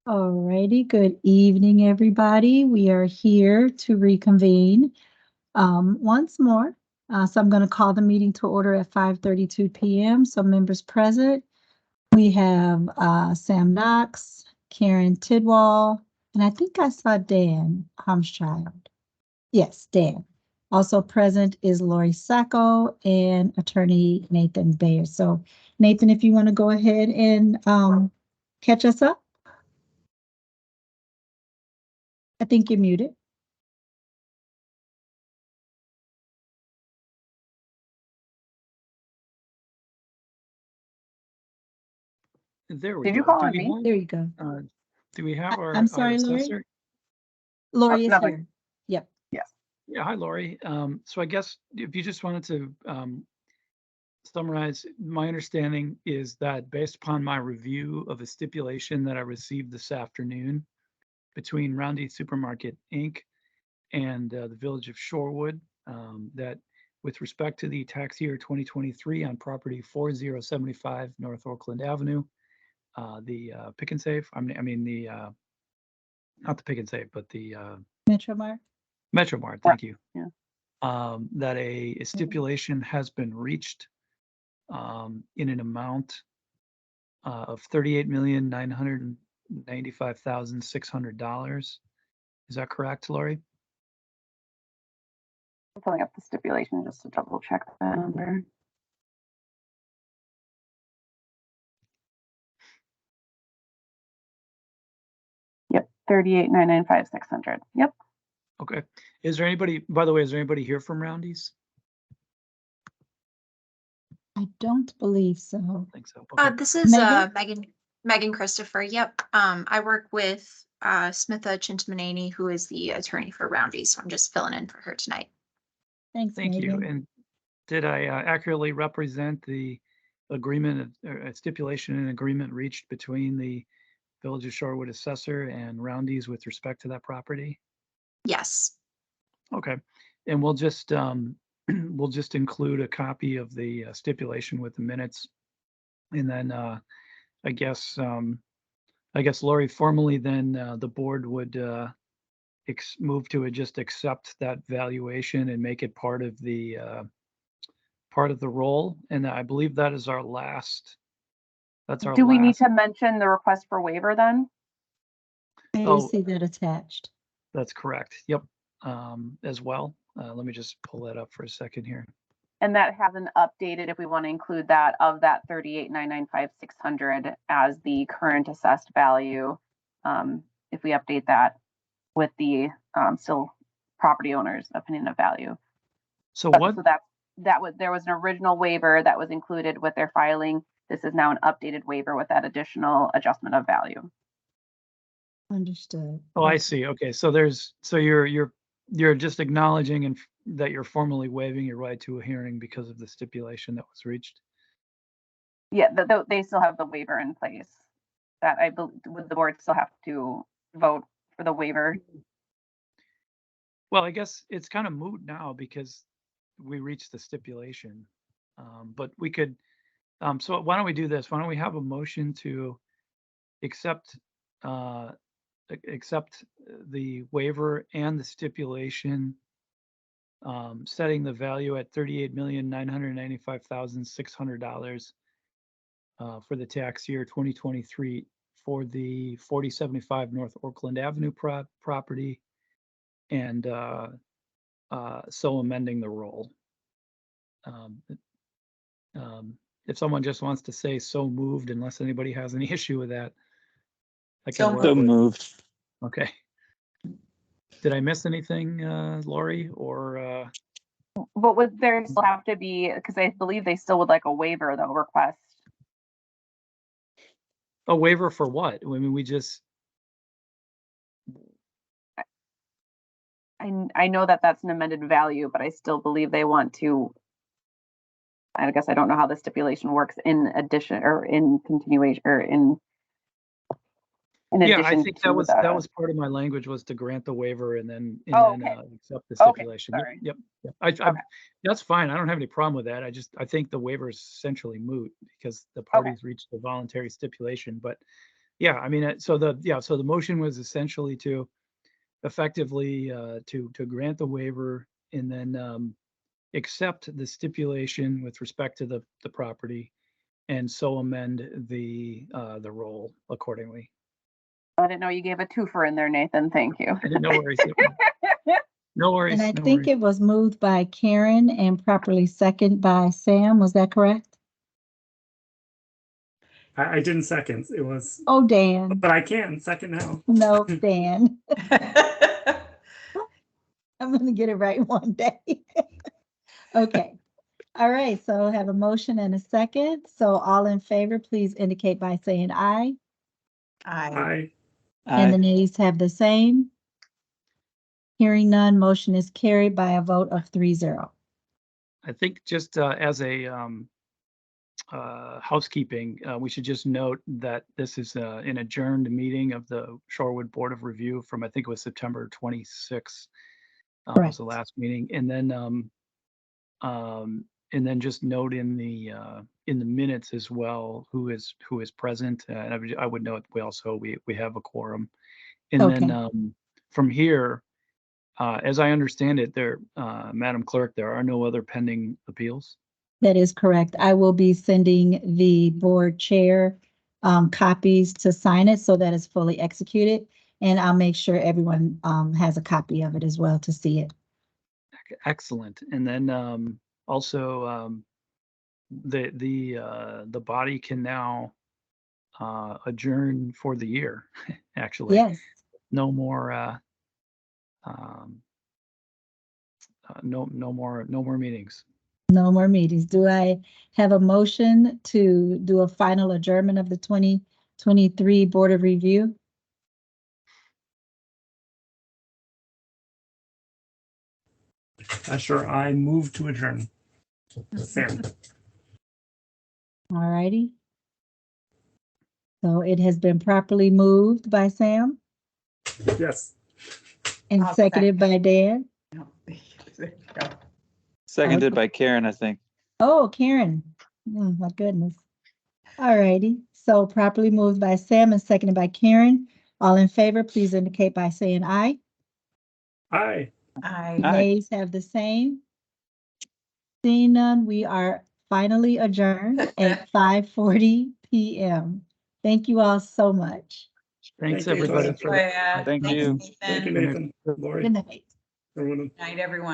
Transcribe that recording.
Alrighty, good evening, everybody. We are here to reconvene once more. So I'm going to call the meeting to order at 5:32 p.m. So members present, we have Sam Knox, Karen Tidwell, and I think I saw Dan Hamschild. Yes, Dan. Also present is Lori Sacco and attorney Nathan Bayer. So Nathan, if you want to go ahead and catch us up. I think you're muted. There we Did go. you call on me? There you go. Do we have our, I'm sorry, our Lori. assessor? Lori is nothing. here. Yep. Yes. Yeah, hi, Lori. So I guess if you just wanted to summarize, my understanding is that based upon my review of a stipulation that I received this afternoon between Roundy Supermarket Inc. and the Village of Shorewood, that with respect to the tax year 2023 on property 4075 North Oakland Avenue, the Pick and Save, I mean the not the Pick and Save, but the Metro Mart. Metro Mart, thank you. Yeah. That a stipulation has been reached in an amount of $38,995,600. Is that correct, Lori? I'm pulling up the stipulation just to double check that number. Yep, 38,995,600. Yep. Okay. Is there anybody, by the way, is there anybody here from Roundy's? I don't believe so. I don't think so. Okay. This is Megan? Megan Christopher. Yep. I work with Smitha Chintamaneni, who is the attorney for Roundy, so I'm just filling in for her tonight. Thanks, Thank you. Megan. And did I accurately represent the agreement, stipulation and agreement reached between the Village of Shorewood assessor and Roundy's with respect to that property? Yes. Okay. And we'll just we'll just include a copy of the stipulation with the minutes. And then I guess Lori, formally then the board would move to just accept that valuation and make it part of the roll. And I believe that is our last. That's our. Do we need last. to mention the request for waiver then? I Oh. see that attached. That's correct. Yep. As well. Let me just pull that up for a second here. And that hasn't updated if we want to include that of that 38,995,600 as the current assessed value. If we update that with the still property owner's opinion of value. So what? So there was an original waiver that was included with their filing. This is now an updated waiver with that additional adjustment of value. Understood. Oh, I see. Okay. So you're just acknowledging that you're formally waiving your right to a hearing because of the stipulation that was reached. Yeah, they still have the waiver in place. That I believe would the board still have to vote for the waiver? Well, I guess it's kind of moot now because we reached the stipulation. But we could. So why don't we do this? Why don't we have a motion to accept the waiver and the stipulation, setting the value at $38,995,600 for the tax year 2023 for the 4075 North Oakland Avenue property, and so amending the roll. If someone just wants to say so moved, unless anybody has any issue with that, I can work So with it. moved. Okay. Did I miss anything, Lori, or? But would there still have to be, because I believe they still would like a waiver though, request. A waiver for what? I mean, we just. I know that that's an amended value, but I still believe they want to. I guess I don't know how the stipulation works in addition or in continuation or in Yeah, addition I think that to was part of my language, was to grant the waiver and then accept the stipulation. Sorry. Yep. That's fine. I don't have any problem with that. I think the waiver is essentially moot because the parties reached a voluntary stipulation. But Yeah, I mean, so the motion was essentially to effectively to grant the waiver and then accept the stipulation with respect to the property and so amend the roll accordingly. I didn't know you gave a twofer in there, Nathan. Thank you. No worries. No worries. And I no think worries. it was moved by Karen and properly second by Sam. Was that correct? I didn't second. It was, Oh, Dan. but I can second now. No, Dan. I'm going to get it right one day. Okay. All right. So I have a motion and a second. So all in favor, please indicate by saying aye. I And the nays have the same. Hearing none, motion is carried by a vote of 3-0. I think just as a housekeeping, we should just note that this is an adjourned meeting of the Shorewood Board of Review from, I think it was September 26th. Was Correct. the last meeting. And then just note in the minutes as well who is present. And I would note we have a quorum. And Okay. then from here, as I understand it, Madam Clerk, there are no other pending appeals. That is correct. I will be sending the board chair copies to sign it so that it's fully executed. And I'll make sure everyone has a copy of it as well to see it. Excellent. And then also the body can now adjourn for the year. Actually, Yes. no more no more meetings. No more meetings. Do I have a motion to do a final adjournment of the 2023 Board of Review? sure. I move to adjourn. Sam. All righty. So it has been properly moved by Sam Yes. and I'll seconded by Dan. Seconded by Karen, I think. Oh, Karen. Oh, my goodness. All righty. So properly moved by Sam and seconded by Karen. All in favor, please indicate by saying aye. Aye. I Aye. Nays have the same. Seeing none, we are finally adjourned at 5:40 p.m. Thank you all so much. Thanks Thank you, everybody Toya. for Thank Thanks, you. Thank you, Nathan. Nathan. Lori. Good night. Everyone. Night, everyone.